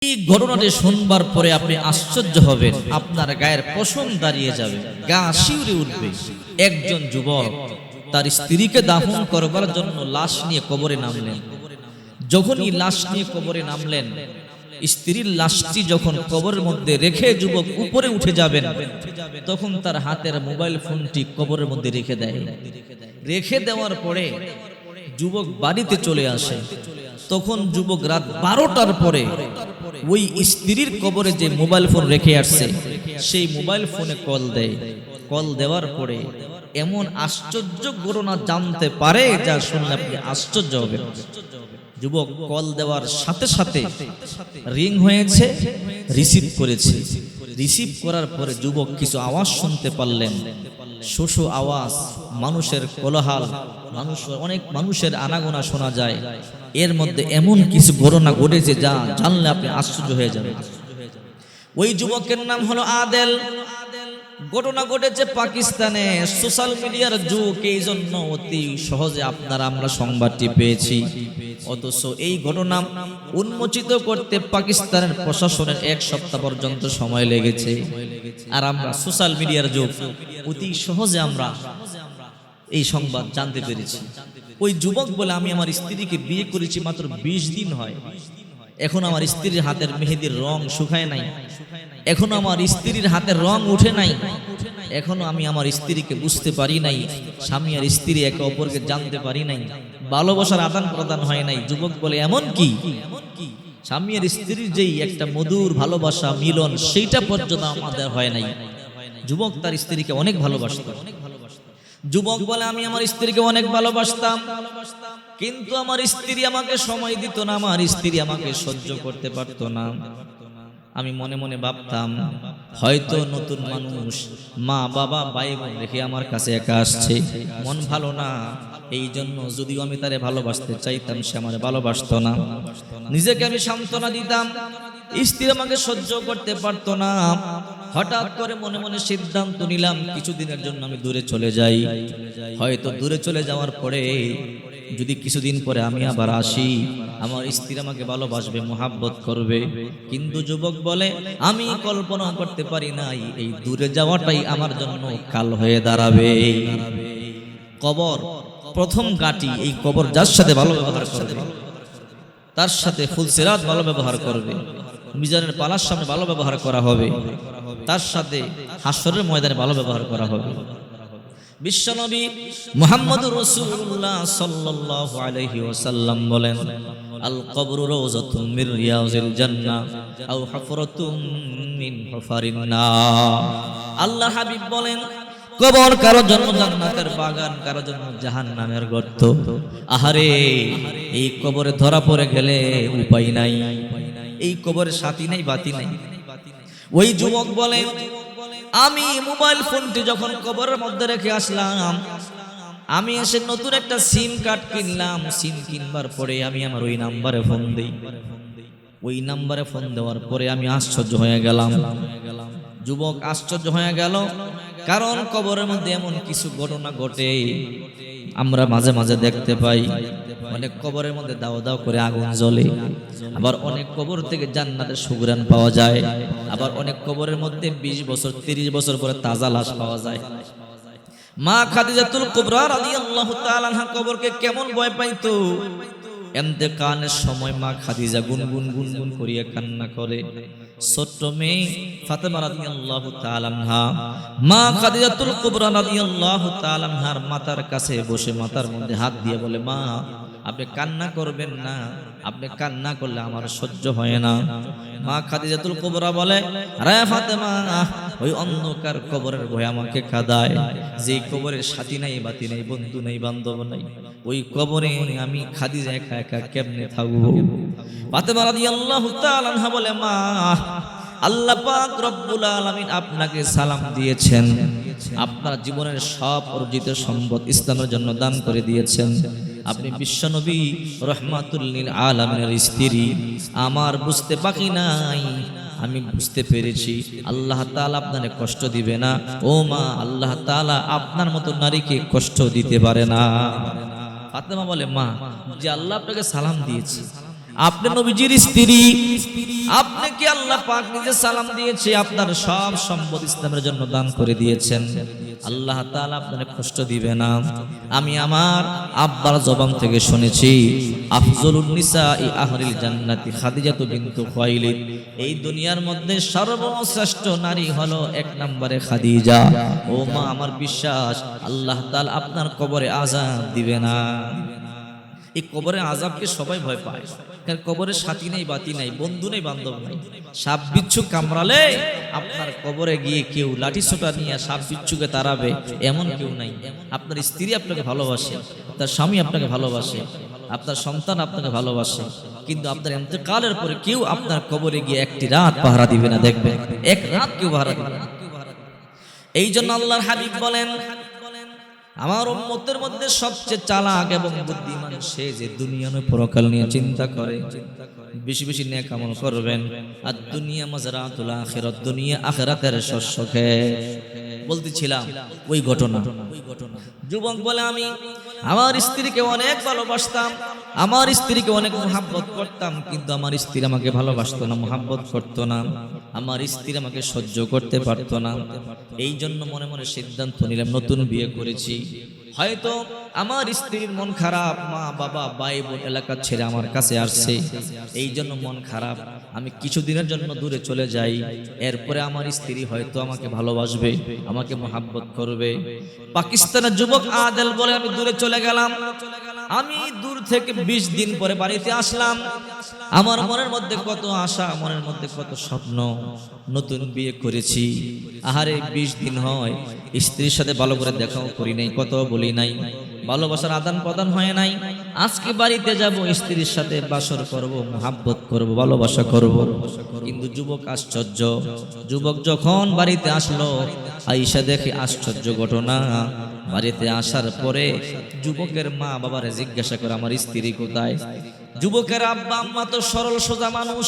এই ঘটনাটি শুনবার পরে আপনি আশ্চর্য হবেন, আপনার গায়ের পশম দাঁড়িয়ে যাবে, গা শিউরে উঠবে। একজন যুবক তার স্ত্রীকে দাফন করবার জন্য লাশ নিয়ে কবরে নামলেন। যখনই লাশ নিয়ে কবরে নামলেন, স্ত্রীর লাশটি যখন কবরের মধ্যে রেখে যুবক উপরে উঠে যাবেন, তখন তার হাতের মোবাইল ফোনটি কবরের মধ্যে রেখে দেয়। রেখে দেওয়ার পরে যুবক বাড়িতে চলে আসে। তখন যুবক রাত 12টার পরে ওই স্ত্রীর কবরে যে মোবাইল ফোন রেখে আসছে, সেই মোবাইল ফোনে কল দেয়। কল দেওয়ার পরে এমন আশ্চর্য ঘটনা জানতে পারে যা শুনলে আপনি আশ্চর্য হবেন। যুবক কল দেওয়ার সাথে সাথে রিং হয়েছে, রিসিভ করেছে। রিসিভ করার পরে যুবক কিছু আওয়াজ শুনতে পারলেন, শোষো আওয়াজ, মানুষের কোলাহল, অনেক মানুষের আনাগোনা শোনা যায়। এর মধ্যে এমন কিছু ঘটনা ঘটেছে যা জানলে আপনি আশ্চর্য হয়ে যাবেন। ওই যুবকের নাম হলো আদেল। ঘটনা ঘটেছে পাকিস্তানে। সোশ্যাল মিডিয়ার যুগ, এই জন্য অতি সহজে আমরা সংবাদটি পেয়েছি। অথচ এই ঘটনা উন্মোচিত করতে পাকিস্তানের প্রশাসনের 1 সপ্তাহ পর্যন্ত সময় লেগেছে। আর আমরা সোশ্যাল মিডিয়ার যুগ, অতি সহজে আমরা এই সংবাদ জানতে পেরেছি। ওই যুবক বলে, আমি আমার স্ত্রীকে বিয়ে করেছি মাত্র 20 দিন হয়, এখন আমার স্ত্রীর হাতের মেহেদির রং শুকায় নাই, এখনো আমার স্ত্রীর হাতের রং উঠে নাই, এখনো আমি আমার স্ত্রীকে বুঝতে পারি নাই, স্বামী আর স্ত্রী একে অপরকে জানতে পারি নাই, ভালোবাসার আদান প্রদান হয় নাই। যুবক বলে, এমন কি স্বামী আর স্ত্রীর যেই একটা মধুর ভালোবাসা মিলন, সেইটা পর্যন্ত আমাদের হয় নাই। যুবক তার স্ত্রীকে অনেক ভালোবাসত। যুবক বলে, আমি আমার স্ত্রীকে অনেক ভালোবাসতাম, কিন্তু আমার স্ত্রী আমাকে সময় দিত না, আমার স্ত্রী আমাকে সহ্য করতে পারতো না। আমি মনে মনে ভাবতাম, হয়তো নতুন মানুষ, মা বাবা ভাই বোন রেখে আমার কাছে একা আসছে, মন ভালো না, এই জন্য যদিও আমি তারে ভালোবাসতে চাইতাম, সে আমার ভালোবাসতো না। নিজেকে আমি সান্ত্বনা দিতাম, স্ত্রী আমাকে সহ্য করতে পারতো না। হঠাৎ করে মনে মনে সিদ্ধান্ত নিলাম, কিছুদিনের জন্য আমি দূরে চলে যাই। হয়তো দূরে চলে যাওয়ার পরে যদি কিছুদিন পরে আমি আবার আসি, আমার স্ত্রী আমাকে ভালোবাসবে, মোহাব্বত করবে। কিন্তু যুবক বলে, আমি কল্পনা করতে পারি নাই এই দূরে যাওয়াটাই আমার জন্য কাল হয়ে দাঁড়াবে। কবর প্রথম গাটি, এই কবর যার সাথে ভালো ব্যবহার করবে, তার সাথে ফুলসিরাত ভালো ব্যবহার করবে, মিজানের পালার সামনে ভালো ব্যবহার করা হবে, তার সাথে হাসরের ময়দানে ভালো ব্যবহার করা হবে। বিশ্বনবী মুহাম্মদুর রাসূলুল্লাহ সাল্লাল্লাহু আলাইহি ওয়াসাল্লাম বলেন, আল কবরু রাওযাতুম মির রিয়াজিল জান্নাহ আও হুফরাতুম মিন হুফারিন নার। আল্লাহ হাবিব বলেন, কবর কারো জন্য জান্নাতের বাগান, কারো জন্য জাহান্নামের গর্ত। আহারে, এই কবরে ধরা পড়ে গেলে উপায় নাই, এই কবরে সাথী নাই, বাতি নাই। ওই যুবক বলে, আমি মোবাইল ফোনটি যখন কবরের মধ্যে রেখে আসলাম, আমি এসে নতুন একটা সিম কার্ড কিনলাম। সিম কিনবার পরে আমি আমার ওই নাম্বারে ফোন দিই। ওই নাম্বারে ফোন দেওয়ার পরে আমি আশ্চর্য হয়ে গেলাম। যুবক আশ্চর্য হয়ে গেল, কারণ কবরের মধ্যে এমন কিছু ঘটনা ঘটে আমরা মাঝে মাঝে দেখতে পাই। অনেক কবরের মধ্যে দাও দাও করে আগুন জ্বলে, আবার অনেক কবর থেকে জান্নাতের সুঘ্রাণ পাওয়া যায়, আবার অনেক কবরের মধ্যে 20 বছর 30 বছর পরে তাজা লাশ পাওয়া যায়। মা খাদিজাতুল কুবরা রাদিয়াল্লাহু তাআলা আনহা কবরকে কেমন ভয় পাইতো। ইন্তেকালের সময় মা খাদিজা গুনগুন গুনগুন করিয়া কান্না করে। ছোট্ট মেয়ে ফাতেমা রাদিয়াল্লাহু তাআলা আনহা, মা খাদিজাতুল কুবরা রাদিয়াল্লাহু তাআলা আনহার মাথার কাছে বসে মাথার মধ্যে হাত দিয়ে বলে, মা আপনি কান্না করবেন না, আপনি কান্না করলে আমার সহ্য হয় না। মা খাদিজাতুল কুবরা বলে, আরে ফাতেমা, ওই অন্ধকার কবরের ভয় আমাকে কাঁদায়, যে কবরের সাথী নাই, বাতি নাই, বন্ধু নাই, বান্ধব নাই, ওই কবরে আমি খাদিজা একা একা কেমনে থাকবো। ফাতেমা রাদিয়াল্লাহু তাআলা আনহা বলে, মা আল্লাহ পাক রব্বুল আলামিন আপনাকে সালাম দিয়েছেন, আপনার জীবনের সব অর্জিত সম্পদ ইসলামের জন্য দান করে দিয়েছেন, আপনি বিশ্বনবী রাহমাতুল লিল আলামিনের স্ত্রী। আমার বুঝতে বাকি নাই, আমি বুঝতে পেরেছি আল্লাহ তাআলা আপনাকে কষ্ট দিবে না। ও মা, আল্লাহ তাআলা আপনার মতো নারীকে কষ্ট দিতে পারে না। ফাতেমা বলে, মা যে আল্লাহ আপনাকে সালাম দিয়েছে, আপনি নবীজির স্ত্রী, আপনাকে আল্লাহ পাক নিজে সালাম দিয়েছে, আপনার সব সম্পদ ইসলামের জন্য দান করে দিয়েছেন, আল্লাহ তাআলা আপনাকে কষ্ট দিবে না। আমি আমার আব্বার জবান থেকে শুনেছি, আফজলুন নিসাই আহলিল জান্নাতি খাদিজাতু বিনতু খুয়াইলিদ, এই দুনিয়ার মধ্যে সর্বশ্রেষ্ঠ নারী হলো ১ নম্বরে খাদিজা। ও মা, আমার বিশ্বাস আল্লাহ তাআলা আপনার কবরে আযাব দিবে না। এই কবরের আযাবকে সবাই ভয় পায়, কারণ কবরের সাথী নেই, বাতি নাই, বন্ধু নেই, বান্ধব নাই। সাপ বিচ্ছু কামড়ালে আপনার কবরে গিয়ে কেউ লাঠি সোটা নিয়ে সাপ বিচ্ছুকে তাড়াবে এমন কেউ নাই। আপনার স্ত্রী আপনাকে ভালোবাসে, আপনার স্বামী আপনাকে ভালোবাসে, আপনার সন্তান আপনাকে ভালোবাসে, কিন্তু আপনার ইন্তেকালের পরে কেউ আপনার কবরে গিয়ে একটি রাত পাহারা দিবে না। দেখবেন এক রাত কেউ পাহারা দিবে না। এই জন্য আল্লাহর হাবিব বলেন, আমার উম্মতের মধ্যে সবচেয়ে চালাক এবং বুদ্ধিমান সে যে দুনিয়া নয় পরকাল নিয়ে চিন্তা করে। বেশি বেশি নেক আমল করবেন। আর দুনিয়া মাজরাতুল আখিরাত, দুনিয়া আখিরাতের শস্য ক্ষেত। বলতেছিলাম ওই ঘটনা। যুবক বলে, আমি আমার স্ত্রীকে অনেক ভালোবাসতাম, আমার স্ত্রীকে অনেক মহাব্বত করতাম, কিন্তু আমার স্ত্রী আমাকে ভালোবাসতো না, মহাব্বত করতো না, আমার স্ত্রী আমাকে সহ্য করতে পারতো না। এই জন্য মনে মনে সিদ্ধান্ত নিলাম, নতুন বিয়ে করেছি, হয়তো আমার স্ত্রীর মন খারাপ, মা বাবা ভাই বোন এলাকা ছেড়ে আমার কাছে আসছে, এই জন্য মন খারাপ, আমি কিছুদিনের জন্য দূরে চলে যাই, এরপরে আমার স্ত্রী হয়তো আমাকে ভালোবাসবে, আমাকে মহাব্বত করবে। পাকিস্তানের যুবক আদেল বলে, আমি দূরে চলে গেলাম, আমি দূর থেকে 20 দিন পরে বাড়িতে আসলাম। আমার মনের মধ্যে কত আশা, মনের মধ্যে কত স্বপ্ন, নতুন বিয়ে করেছি, আহারে 20 দিন হয় স্ত্রীর সাথে ভালো করে দেখাও করি নাই, কত বলি নাই, ভালোবাসার আদান প্রদান হয় নাই। আজকে বাড়িতে যাব, স্ত্রীর সাথে বাসর করব, মহাব্বত করব, ভালোবাসা করব। কিন্তু যুবক আশ্চর্য, যুবক যখন বাড়িতে আসলো, আয়েশা দেখে আশ্চর্য ঘটনা। বাড়িতে আসার পরে যুবকের মা বাবারে জিজ্ঞাসা করে, আমার স্ত্রী কোথায়? যুবকের আব্বা আম্মা তো সরল সোজা মানুষ,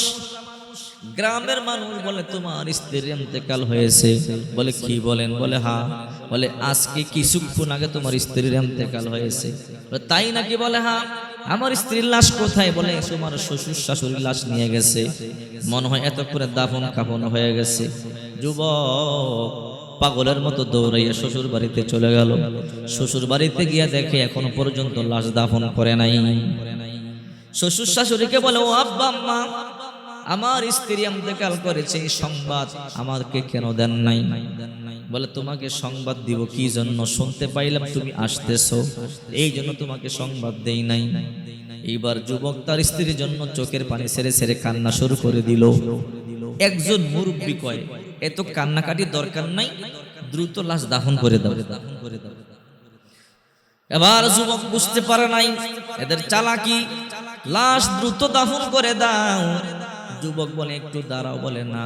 গ্রামের মানুষ, বলে তোমার স্ত্রীর ইন্তেকাল হয়েছে। বলে কি বলেন? বলে হ্যাঁ। বলে আজকে কিছুক্ষণ আগে তোমার স্ত্রীর ইন্তেকাল হয়েছে। তাই নাকি? বলে হ্যাঁ। আমার স্ত্রীর লাশ কোথায়? বলে তোমার শ্বশুর শাশুড়ির লাশ নিয়ে গেছে, মনে হয় এত করে দাফন কাফন হয়ে গেছে। যুবক পাগলের মতো দৌড়াইয়া শ্বশুর বাড়িতে চলে গেল। শ্বশুর বাড়িতে গিয়া দেখে এখনো পর্যন্ত লাশ দাফন করে নাই। শ্বশুর শাশুড়িকে বলে, ও আব্বা আম্মা, আমার স্ত্রী ইন্তেকাল করেছে, এই সংবাদ আমাকে কেন দেন নাই? বলে তোমাকে সংবাদ দিব কি জন্য? শুনতে পাইলাম তুমি আসতেছো, এই জন্য তোমাকে সংবাদ দেই নাই। এইবার যুবক তার স্ত্রীর জন্য চোখের পানি ছেড়ে ছেড়ে কান্না শুরু করে দিল। একজন মুরব্বী কয়, এত কান্নাকাটি দরকার নাই, দ্রুত লাশ দাফন করে দাও। এবার যুবক বুঝতে পারে নাই এদের চালাকি, লাশ দ্রুত দাফন করে দাও। যুবক বলে একটু দাঁড়াও। বলে না,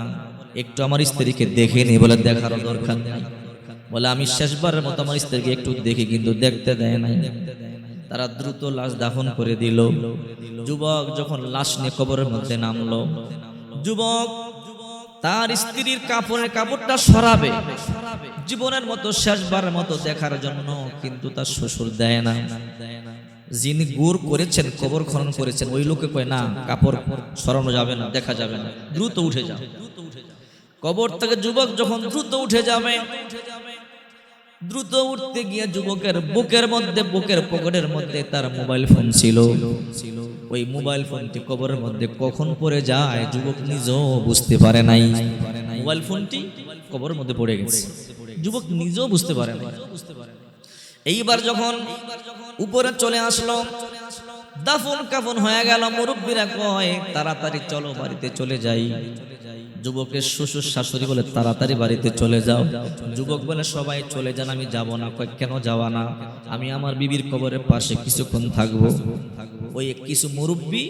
একটু আমার স্ত্রীকে দেখে নি। বলে দেখারও দরকার নেই। বলে আমি শেষবারের মতো আমার স্ত্রীকে একটু দেখি, কিন্তু দেখতে দেয় নাই। তারা দ্রুত লাশ দাফন করে দিল। যুবক যখন লাশ নিয়ে কবরের মধ্যে নামলো, যুবক তার স্ত্রীর কাপড়টা সরাবে জীবনের মতো শেষবারের মতো দেখার জন্য, কিন্তু তার শ্বশুর দেয় না। যিনি গুড় করেছেন, কবর খনন করেছেন, ওই লোকে কয় না, কাপড় সরানো যাবে না, দেখা যাবে না, দ্রুত উঠে যাও। কবর থেকে যুবক যখন দ্রুত উঠে যাবে, দ্রুত উঠতে গিয়ে যুবকের বুকের মধ্যে, বুকের পকেটের মধ্যে তার মোবাইল ফোন ছিল। ওই মোবাইল ফোনটি কবরের মধ্যে কখন পড়ে যায় যুবক নিজেও বুঝতে পারে নাই। মোবাইল ফোনটি কবরের মধ্যে পড়ে গেছে, যুবক নিজেও বুঝতে পারে না। এইবার যখন উপরে চলে আসলো, দাফন কাফন হয়ে গেল। মুরব্বীরা কয় তাড়াতাড়ি চলো, বাড়িতে চলে যাই। যুবকের শ্বশুর শাশুড়ি বলে তাড়াতাড়ি বাড়িতে চলে যাও। যুবক বলে সবাই চলে যান, আমি যাব না। কয় কেন যাওয়া না? আমি আমার বিবির কবরের পাশে কিছুক্ষণ থাকবো। ওই কিছু মুরব্বী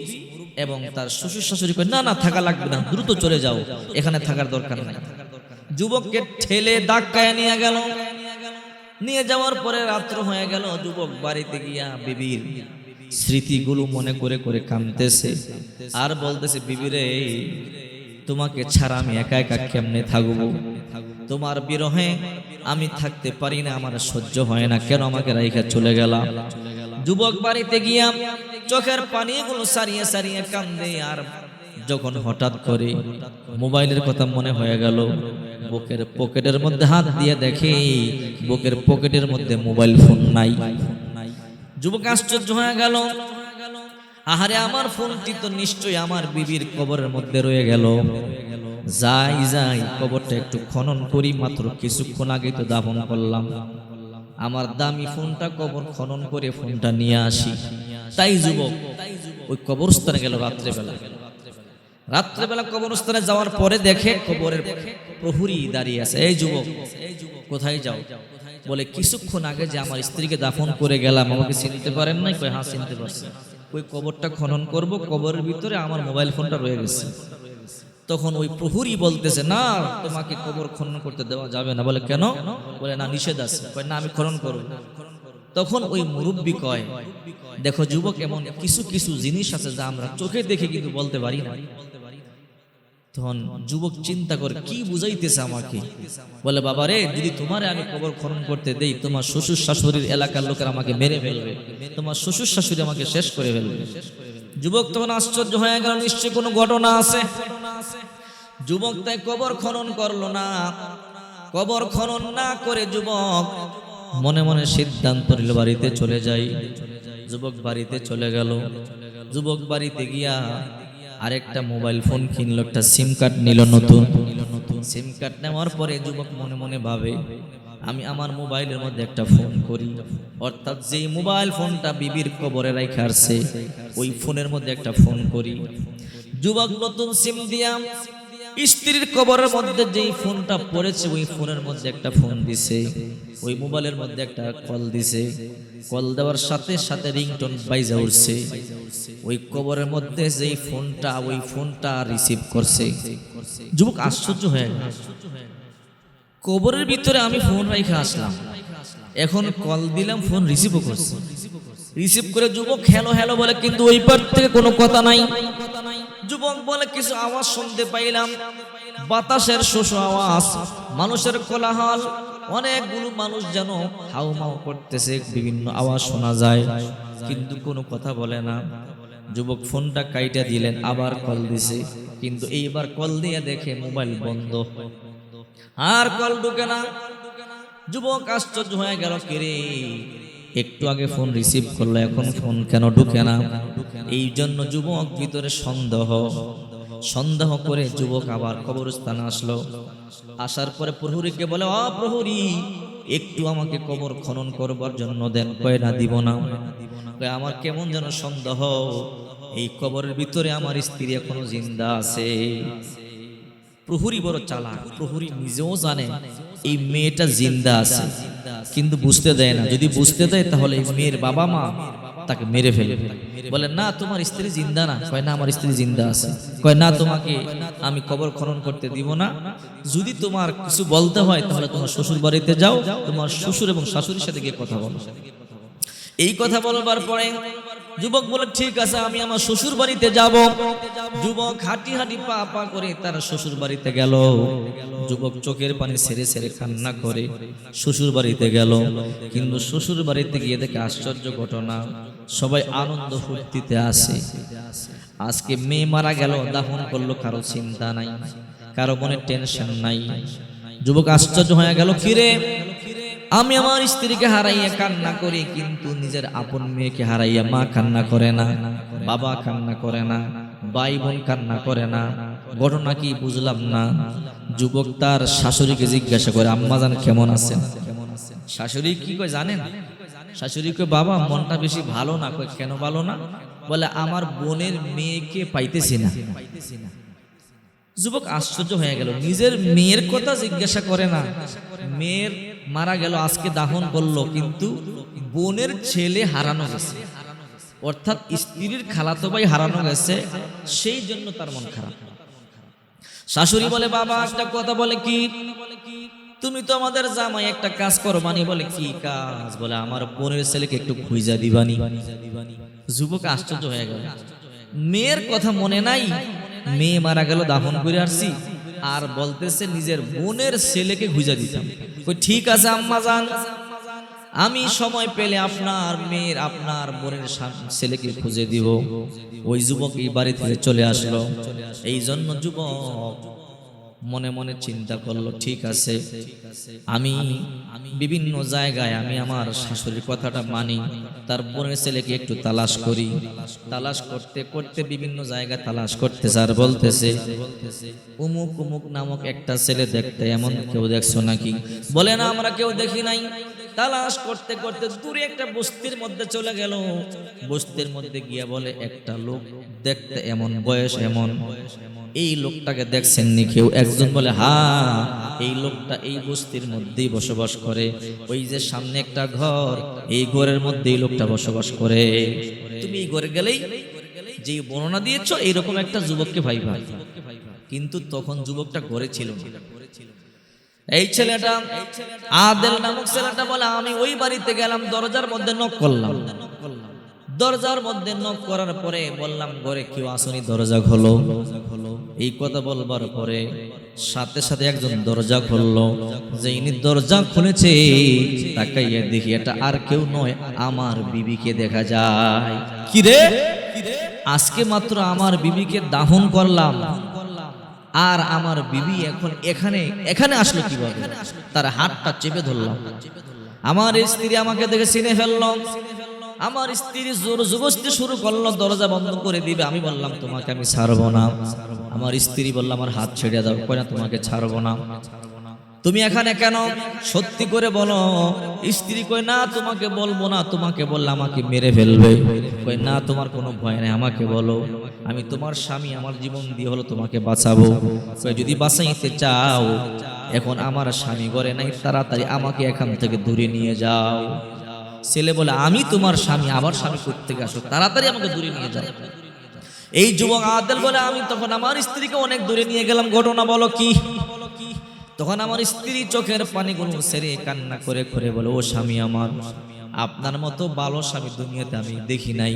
এবং তার শ্বশুর শাশুড়ি কয় না না, থাকা লাগবে না, দ্রুত চলে যাও, এখানে থাকার দরকার নাই। যুবককে ঠেলে ধাক্কায় নিয়ে গেল। নিয়ে যাওয়ার পরে রাত্র হয়ে গেল। যুবক বাড়িতে গিয়া বিবির স্মৃতিগুলো মনে করে করে কাঁদতেছে আর বলতেছে, বিবিরে তোমাকে ছাড়া আমি একা একা কেমনে থাকবো? তোমার বিরহে আমি থাকতে পারি না, আমার সহ্য হয় না, কেন আমাকে রাইখা চলে গেলাম? যুবক বাড়িতে গিয়া চোখের পানিগুলো সারিয়ে সারিয়ে কান্দে। আর যখন হঠাৎ করে মোবাইলের কথা মনে হয়ে গেল, বুকের পকেটের মধ্যে হাত দিয়ে দেখে বুকের পকেটের মধ্যে মোবাইল ফোন নাই। যুবক আশ্চর্য হয়ে গেল, আহারে আমার ফোনটি তো নিশ্চয়ই আমার বিবির কবরের মধ্যে রয়ে গেল। যাই যাই কবরটা একটু খনন করি, মাত্র কিছুক্ষণ আগে তো দাফন করলাম, আমার দামি ফোনটা কবর খনন করে ফোনটা নিয়ে আসি। তাই যুবক ওই কবরস্থানে গেল রাত্রেবেলা কবরস্থানে যাওয়ার পরে দেখে কবরের প্রহরী দাঁড়িয়ে আছে। এই যুবক কোথায় যাও? বলে কিছুক্ষণ আগে যে আমার স্ত্রীকে দাফন করে গেলাম, আমাকে চিনতে পারেন নাই? কই হ্যাঁ চিনতে পারছি। ওই কবরটা খনন করব, কবরের ভিতরে আমার মোবাইল ফোনটা রয়ে গেছে। তখন ওই প্রহরী বলতেছে, না তোমাকে কবর খনন করতে দেওয়া যাবে না। বলে কেন? বলে না নিষেধ আছে। না আমি খনন করব। তখন ওই মুরব্বী কয়, দেখো যুবক, এমন কিছু কিছু জিনিস আছে যা আমরা চোখে দেখে কিন্তু বলতে পারি না। তখন যুবক চিন্তা করে কি বুঝাইতেছে আমাকে। বলে বাবা রে, যদি তোমারে আমি কবর খনন করতে দেই, তোমার শ্বশুর শাশুড়ির এলাকার লোকেরা আমাকে মেরে ফেলবে, তোমার শ্বশুর শাশুড়ি আমাকে শেষ করে ফেলবে। যুবক তখন আশ্চর্য হয়ে গেল, নিশ্চয়ই কোনো ঘটনা আছে। যুবক তাই কবর খনন করলো না। কবর খনন না করে যুবক মনে মনে সিদ্ধান্ত নিল বাড়িতে চলে যাই। যুবক বাড়িতে চলে গেল। যুবক বাড়িতে গিয়া আরেকটা মোবাইল ফোন কিনলো, একটা সিম কার্ড নিল নতুন। সিম কার্ড নেওয়ার পরে যুবক মনে মনে ভাবে, আমি আমার মোবাইলের মধ্যে একটা ফোন করি, অর্থাৎ যেই মোবাইল ফোনটা বিবির কবরে রাখা আছে ওই ফোনের মধ্যে একটা ফোন করি। যুবক নতুন সিম দিয়া স্ত্রীর কবরের মধ্যে যেই ফোনটা পড়েছে ওই ফোনের মধ্যে একটা ফোন দিছে, ওই মোবাইলের মধ্যে একটা কল দিছে। কল দেওয়ার সাথে সাথে রিংটোন বাইজা উঠছে। ওই কবরের মধ্যে যেই ফোনটা, ওই ফোনটা রিসিভ করছে। যুবক আশ্চর্য হয়ে গেল, কবরের ভিতরে আমি ফোন রাইখা আসলাম, এখন কল দিলাম, ফোন রিসিভও করছে। রিসিভ করে যুবক হ্যালো হ্যালো বলে, কিন্তু ওই পার থেকে কোনো কথা নাই। যুবক বলে, কিছু আওয়াজ শুনতে পাইলাম, বাতাসের শোষ আওয়াজ, মানুষের কোলাহল, অনেকগুলো মানুষ যেন হাউমাউ করতেছে, বিভিন্ন আওয়াজ শোনা যায়, কিন্তু কোনো কথা বলে না। যুবক ফোনটা কাইটা দিলেন, আবার কল দিছে, কিন্তু এইবার কল দিয়ে দেখে মোবাইল বন্ধ, আর কল ঢুকে না। যুবক আশ্চর্য হয়ে গেল, কিরে একটু আগে ফোন রিসিভ করলো, এখন ফোন কেন ঢুকে না? এই জন্য যুবক ভিতরে সন্দেহ করে যুবক আবার কবরস্থানে আসলো। আসার পরে প্রহরীকে বলে, প্রহরী একটু আমাকে কবর খনন করবার জন্য দেন। কয় না, দিব না। আমার কেমন যেন সন্দেহ, এই কবরের ভিতরে আমার স্ত্রী এখনো জিন্দা আছে। প্রহরী বড় চালাক, প্রহরী নিজেও জানে এই মেয়েটা জিন্দা আছে, কিন্তু বুঝতে দেয় না। যদি বুঝতে দেয় তাহলে এই মেয়ের বাবা মা তাকে মেরে ফেলবে। বলে না তোমার স্ত্রী জিন্দা না। কয় না আমার স্ত্রী জিন্দা আছে। কয় না তোমাকে আমি কবর খনন করতে দিব না। যদি তোমার কিছু বলতে হয় তাহলে তোমার শ্বশুর বাড়িতে যাও, তোমার শ্বশুর এবং শাশুড়ির সাথে গিয়ে কথা বলো। এই কথা বলবার পরে যুবক বলে, ঠিক আছে আমি আমার শ্বশুর বাড়িতে যাব। যুবক হাঁটি হাঁটি পা পা করে তার শ্বশুর বাড়িতে গেল। যুবক চোখের পানি ছেড়ে ছেড়ে কান্না করে শ্বশুর বাড়িতে গেল। কিন্তু শ্বশুর বাড়িতে গিয়ে দেখে আশ্চর্য ঘটনা, সবাই আনন্দ ফুর্তিতে আসে। আজকে মেয়ে মারা গেল, দাফন করলো, কারো চিন্তা নাই, কারো মনে টেনশন নাই। যুবক আশ্চর্য হয়ে গেল, কিরে আমি আমার স্ত্রীকে হারাইয়া কান্না করি, কিন্তু নিজের আপন মেয়েকে হারাইয়া মা কান্না করে না, বাবা কান্না করে না, ভাই বোন কান্না করে না, ঘটনা কি বুঝলাম না। যুবক তার শাশুড়িকে জিজ্ঞাসা করে, আম্মা জান কেমন আছেন? শাশুড়ি কি কয় জানেন? শাশুড়ি কয়, বাবা মনটা বেশি ভালো না। কয় কেন ভালো না? বলে আমার বোনের মেয়েকে পাইতেছি না। যুবক আশ্চর্য হয়ে গেল, নিজের মেয়ের কথা জিজ্ঞাসা করে না। মেয়ের মারা গেল, আজকে দাফন করলো, কিন্তু বোনের ছেলে হারানো গেছে, অর্থাৎ স্ত্রীর খালাতো ভাই হারানো গেছে, সেই জন্য তার মন খারাপ। শাশুড়ি বলে, বাবা একটা কথা, বলে কি? তুমি তো আমাদের জামাই, একটা কাজ করবানি। বলে কি কাজ? বলে আমার বোনের ছেলেকে একটু খুঁজা দিবানি। যুবক আশ্চর্য হয়ে গেল, মেয়ের কথা মনে নাই, মেয়ে মারা গেল, দাফন করে আসছি, আর বলতেছে নিজের বোনের ছেলেকে খুঁজা দিতাম। ঠিক আছে আম্মা জান, আমি সময় পেলে আপনার মেয়ের আপনার বোনের ছেলেকে খুঁজে দিব। ওই যুবক এই বাড়ি থেকে চলে আসলো। এই জন্য যুবক মনে মনে চিন্তা করলো, ঠিক আছে, আমি বিভিন্ন জায়গায় আমি আমার শাশুড়ির কথাটা মানি, তার বোনের ছেলেকে একটু তালাশ করি। তালাশ করতে করতে বিভিন্ন জায়গায় তালাশ করতে স্যার বলতেছে, উমুক উমুক নামক একটা ছেলে দেখতে, এমন কেউ দেখছো নাকি? বলে না, আমরা কেউ দেখি নাই। তালাশ করতে করতে দূরে একটা বস্তির মধ্যে চলে গেল। বস্তির মধ্যে গিয়া বলে, একটা লোক দেখতে এমন, বয়স এমন, এই লোকটাকে দেখছেন নি কেউ? একজন বলে, হ্যাঁ, এই লোকটা এই বস্তির মধ্যেই বসবাস করে। ওই যে সামনে একটা ঘর, এই ঘরের মধ্যে এই লোকটা বসবাস করে। তুমি এই ঘরে গেলেই যে বর্ণনা দিয়েছো এইরকম একটা যুবককে পাইবা। কিন্তু তখন যুবকটা ঘরে ছিল না। এই ছেলেটা আদেল নামক ছেলেটা বলে, আমি ওই বাড়িতে গেলাম, দরজার মধ্যে নক করলাম। দরজার মধ্যে নক করার পরে বললাম, ঘরে কেউ আসেনি, দরজা খোলো। এই কথা বলবার পরে সাথে সাথে একজন দরজা খুললো। যে ইনি দরজা খুলেছে, তাকাইয়া দেখি এটা আর কেউ নয়, আমার বিবিকে দেখা যায়। কি রে, আজকে মাত্র আমার বিবিকে দাফন করলাম, আর আমার বিবি এখন এখানে এখানে আসলো কিভাবে? তার হাতটা চেপে ধরলাম। আমার স্ত্রী আমাকে দেখে চিনে ফেললো। আমার স্ত্রী জোর জবরদস্তি শুরু করলো, দরজা বন্ধ করে দিবে। আমি বললাম, তোমাকে আমি ছাড়বো না। আমার স্ত্রী বলল, আমার হাত ছেড়ে দাও। কই না, তোমাকে ছাড়বো না। তুমি এখানে কেন? সত্যি করে বলো। স্ত্রী কই, না তোমাকে বলবো না, তোমাকে বললে আমাকে মেরে ফেলবে। কই, না তোমার কোনো ভয় নাই, আমাকে বলো। আমি তোমার স্বামী, আমার জীবন দিয়ে হলো তোমাকে বাঁচাবো। কই, যদি বাঁচাইতে চাও, এখন আমার স্বামী ঘরে নাই, তাড়াতাড়ি আমাকে এখান থেকে দূরে নিয়ে যাও। ছেলে বলে, আমি তোমার স্বামী, আবার স্বামী কোত্থেকে আসো, তাড়াতাড়ি আমাকে দূরে নিয়ে যাও। এই যুবক আদেল বলে, আমি তখন আমার স্ত্রীকে অনেক দূরে নিয়ে গেলাম। ঘটনা বলো কি? তখন আমার স্ত্রী চোখের পানিগুলো ছেড়ে কান্না করে করে বলে, ও স্বামী আমার, আপনার মতো ভালো স্বামী দুনিয়াতে আমি দেখি নাই,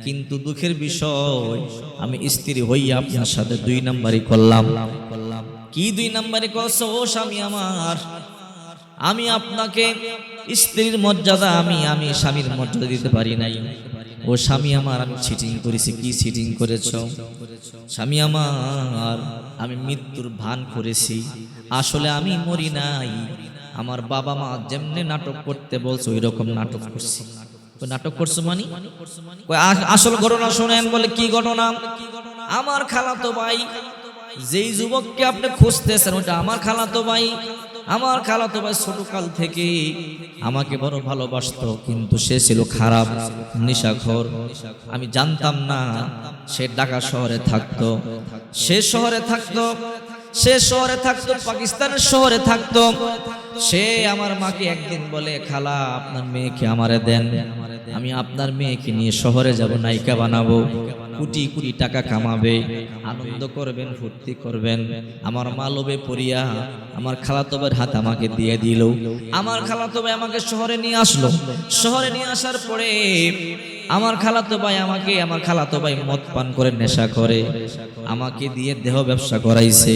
কিন্তু দুঃখের বিষয়, আমি স্ত্রী হইয়া আপনার সাথে 2 নাম্বারই করলাম। কি 2 নাম্বারই করছো? ও স্বামী আমার, আমি আপনাকে স্ত্রীর মর্যাদা আমি স্বামীর মর্যাদা দিতে পারি নাই। ও স্বামী আমার, আমি চিটিং করেছি। কি চিটিং করেছো? স্বামী আমার, আমি মৃত্যুর ভান করেছি। আসলে আমি মরি নাই, আমার বাবা মা যেমনে নাটক করতে বলছো ওই রকম নাটক করছি। নাটক করছো মানে? আসল ঘটনা শোনেন। বলে, কি ঘটনা? আমার খালাতো ভাই, যেই যুবককে আপনি খুঁজতেছেন, ওটা আমার খালাতো ভাই। আমার খালাতো ভাই ছোটকাল থেকে আমাকে বড় ভালোবাসতো, কিন্তু সে ছিল খারাপ, নেশাখোর। আমি জানতাম না সে ঢাকা শহরে থাকতো। সে শহরে থাকতো, পাকিস্তানের শহরে থাকতো। সে আমার মাকে একদিন বলে, খালা আপনার মেয়েকে আমারে দেন, আমি আপনার মেয়েকে নিয়ে শহরে যাব, নায়িকা বানাবো, কোটি কোটি টাকা কামাবে, আনন্দ করবেন, ফুর্তি করবেন। আমার মা লোভে পড়িয়া আমার খালাতো ভাইয়ের হাত আমাকে দিয়ে দিল। আমার খালাতো ভাই আমাকে শহরে নিয়ে আসলো। শহরে নিয়ে আসার পরে আমার খালাতো ভাই মদ পান করে, নেশা করে, আমাকে দিয়ে দেহ ব্যবসা করাইছে,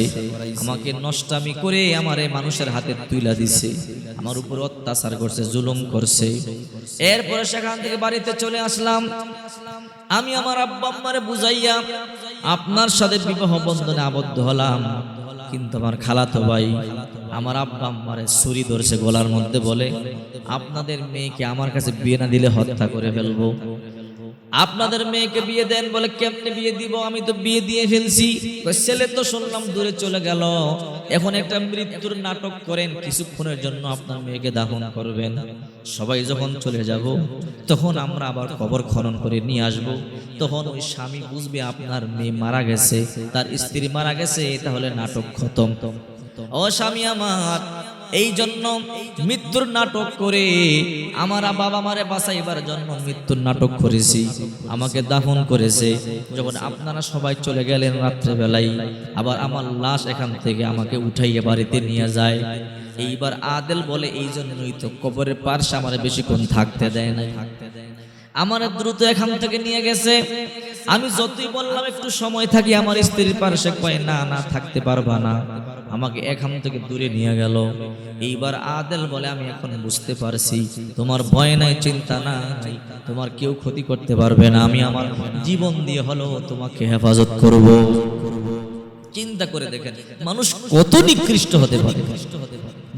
আমাকে নষ্টামি করে আমারে মানুষের হাতে তুইলা দিছে, আমার উপর অত্যাচার করছে, জুলুম করছে। এরপরে সেখান থেকে বাড়িতে চলে আসলাম। আমি আমার আব্বা আম্মারে বুঝাইয়া আপনার সাথে বিবাহ বন্ধনে আবদ্ধ হলাম। কিন্তু আমার খালাতো ভাই আমার আব্বা আম্মারে ছুরি ধরছে গলার মধ্যে, বলে, আপনাদের মেয়েকে আমার কাছে বিয়ে না দিলে হত্যা করে ফেলবো, আপনাদের মেয়েকে বিয়ে দেন। বলে, কেমনে বিয়ে দিব? আমি তো বিয়ে দিয়ে ফেলছি। ছেলে তো শুনলাম দূরে চলে গেল, এখন একটা মৃত্যুর নাটক করেন, কিছুক্ষণের জন্য আপনার মেয়েকে দাফন করবেন। সবাই যখন চলে যাব, তখন আমরা আবার কবর খনন করে নিয়ে আসব। তখন ওই স্বামী বুঝবে আপনার মেয়ে মারা গেছে, তার স্ত্রী মারা গেছে, তাহলে নাটক খতম। ও স্বামী আমার, এই জন্য মৃত্যুর নাটক করে আমার বাবা মারে বাঁচাইবার জন্য মৃত্যুর নাটক করেছি, আমাকে দাফন করেছে। যখন আপনারা সবাই চলে গেলেন রাত্রে বেলায়, আবার আমার লাশ এখান থেকে আমাকে উঠাইয়া বাড়িতে নিয়ে যায়। এইবার আদেল বলে, এই জন্যই তো কবরের পাশে আমার বেশিক্ষণ থাকতে দেয় না, আমার দ্রুত এখান থেকে নিয়ে গেছে। আমি যতই বললাম একটু সময় থাকি, আমার স্ত্রীর পাশে কয়, না না থাকতে পারবা না, আমাকে এখান থেকে দূরে নিয়ে গেল। এইবার আদেল বলে, আমি এখন বুঝতে পারছি তোমার ভয় নাই, চিন্তা নাই, তোমার কেউ ক্ষতি করতে পারবে না, আমি আমার জীবন দিয়ে হলো তোমাকে হেফাজত করব। চিন্তা করে দেখেন মানুষ কত নিকৃষ্ট হতে পারে।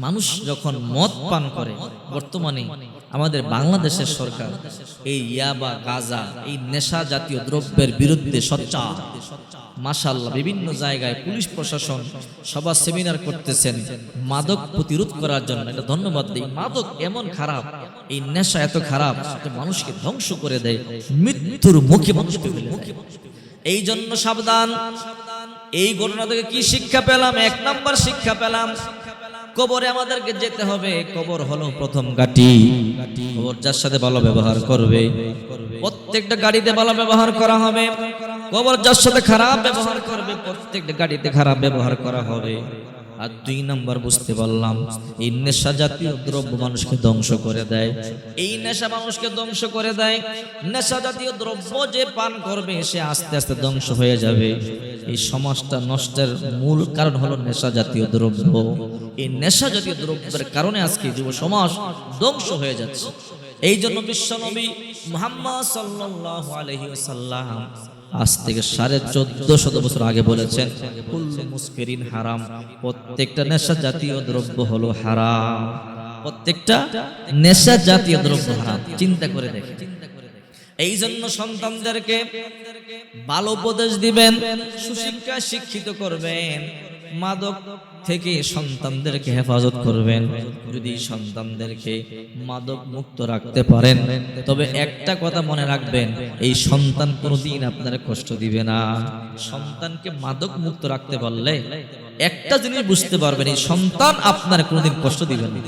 মানুষ যখন মদ পান করে, বর্তমানে আমাদের বাংলাদেশের সরকার এই ইয়াবা, গাঁজা, এই নেশা জাতীয় দ্রব্যের বিরুদ্ধে সোচ্চার। মাশাআল্লাহ, বিভিন্ন জায়গায় পুলিশ প্রশাসন সভা সেমিনার করতেছেন মাদক প্রতিরোধ করার জন্য। এটা ধন্যবাদ দিই। মাদক এমন খারাপ, এই নেশা এত খারাপ যে মানুষকে ধ্বংস করে দেয়, মৃত্যুর মুখে মানুষকে ফেলে দেয়। এই জন্য সাবধান। এই ঘটনা থেকে কি শিক্ষা পেলাম? এক নাম্বার শিক্ষা পেলাম, কবরে আমাদেরকে যেতে হবে। কবর হলো প্রথম ঘাঁটি। কবর যার সাথে ভালো ব্যবহার করবে, প্রত্যেকটা গাড়িতে ভালো ব্যবহার করা হবে। কবর যার সাথে খারাপ ব্যবহার করবে, প্রত্যেকটা গাড়িতে খারাপ ব্যবহার করা হবে। আর 2 নাম্বার বুঝতে পারলাম, এই নেশা জাতীয় দ্রব্য মানুষকে ধ্বংস করে দেয়। এই নেশা মানুষকে ধ্বংস করে দেয়। নেশা জাতীয় দ্রব্য যে পান করবে সে আস্তে আস্তে ধ্বংস হয়ে যাবে। এই সমাজটা নষ্টের মূল কারণ হলো নেশা জাতীয় দ্রব্য। এই নেশা জাতীয় দ্রব্যের কারণে আজকে যুব সমাজ ধ্বংস হয়ে যাচ্ছে। এই জন্য বিশ্বনবী মুহাম্মদ সাল্লাল্লাহু আলাইহি ওয়াসাল্লাম আজ থেকে 1450 বছর আগে বলেছেন, কুল্লু মুসকিরিন হারাম, প্রত্যেকটা নেশা জাতীয় দ্রব্য হলো হারাম। প্রত্যেকটা নেশা জাতীয় দ্রব্য হারাম। চিন্তা করে দেখেন। এই জন্য সন্তানদেরকে ভালো উপদেশ দিবেন, সুশিক্ষা শিক্ষিত করবেন, মাদক থেকে সন্তানদেরকে হেফাজত করবেন। যদি সন্তানদেরকে মাদক মুক্ত রাখতে পারেন, তবে একটা কথা মনে রাখবেন, এই সন্তান কোনোদিন আপনার কষ্ট দিবে না। সন্তানকে মাদক মুক্ত রাখতে পারলে একটা জিনিস বুঝতে পারবেন, এই সন্তান আপনার কোনোদিন কষ্ট দিবে না।